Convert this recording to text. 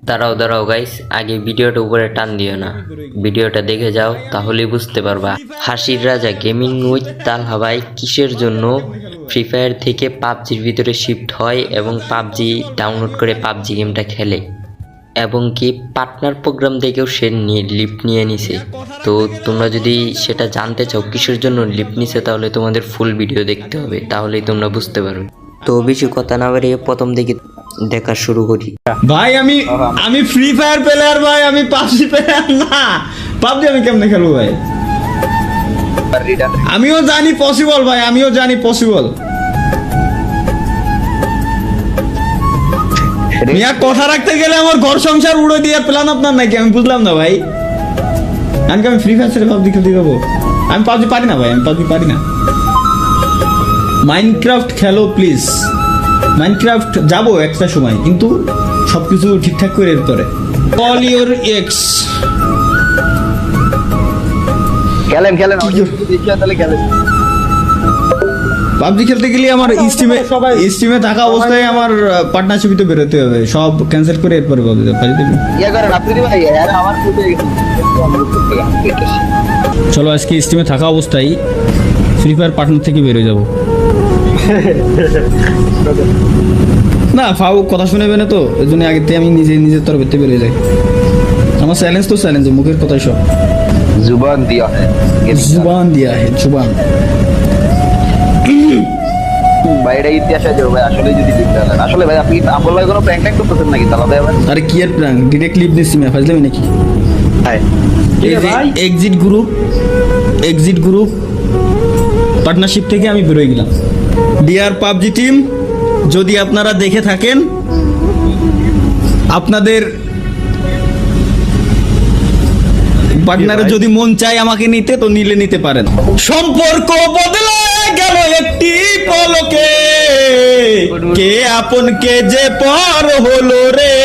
দাঁড়াও দাঁড়াও গাইস, আগে ভিডিওটা উপরে টান দিও না, ভিডিওটা দেখে যাও তাহলেই বুঝতে পারবা হাসির রাজা গেমিং উইথ তালহা ভাই কিসের জন্য ফ্রি ফায়ার থেকে পাবজির ভিতরে শিফট হয় এবং পাবজি ডাউনলোড করে পাবজি গেমটা খেলে, এবং কি পার্টনার প্রোগ্রাম থেকেও সে লিফট নিয়ে নিছে। তো তোমরা যদি সেটা জানতে চাও কিসের জন্য লিফট নিছে, তাহলে তোমাদের ফুল ভিডিও দেখতে হবে, তাহলেই তোমরা বুঝতে পারবে। তো বেশি কথা না বাড়িয়ে প্রথম দিকে দেখা শুরু করি। ভাই আমি ফ্রি ফায়ার প্লেয়ার ভাই, আমি পাবজি প্লেয়ার না। পাবজি আমি কেমনে খেলবো ভাই? আমিও জানি পসিবল ভাই, আমিও জানি পসিবল। মিয়া কথা রাখতে গেলে আমার ঘর সংসার উড়ে দিয়ে প্ল্যান আপনার নাকি? আমি বুঝলাম না ভাই। আমি ফ্রি ফায়ার ছেড়ে পাবজি খেলতে যাবো? আমি পাবজি পারি না ভাই, আমি পাবজি পারি না। মাইনক্রাফট খেলো প্লিজ। মাইনক্রাফট যাবো একটা সময়, কিন্তু সবকিছু ঠিকঠাক করে এরপরে। Call your x. খেলেন তাহলে খেলেন। পাবজি খেলতে গেলে আমার স্টিমে থাকা অবস্থায় আমার পার্টনারশিপে বেরোতে হবে, সব ক্যান্সেল করে এরপরে পাবজি দেবেন। চলো আজকে স্টিমে থাকা অবস্থায় ফ্রি ফায়ার পার্টনার থেকে বেরোয় যাবো। না ফাউ কথা শুনেবে না তো, এই জন্য আগে থেকে আমি নিজের তরফে বেরিয়ে যাই। আমার চ্যালেঞ্জ তো চ্যালেঞ্জ, মুখের কথাই সব। জুবান দিয়া হে জুবান। ভাই এটা ইতিহাস আছে ভাই, আসলে যদি দেখতে হলেন আসলে ভাই আপনি আমল ভাই কোনো প্র্যাঙ্ক ট্যাঙ্ক করতেছেন নাকি তাহলে ভাই? আরে কি আর প্র্যাঙ্ক, ডিরেক্ট ক্লিপ দিচ্ছি আমি, ফাজলামি নাকি? এক্সিট গ্রুপ পার্টনারশিপ থেকে আমি বেরোয় গেলাম। ডিয়ার পাবজি টিম, যদি আপনারা দেখে থাকেন, আপনাদের পার্টনারে যদি মন চায় আমাকে নিতে, তো নিতে পারেন। সম্পর্ক বদলে গেল একটি পলকে, কে আপন কে যে পর হলো রে।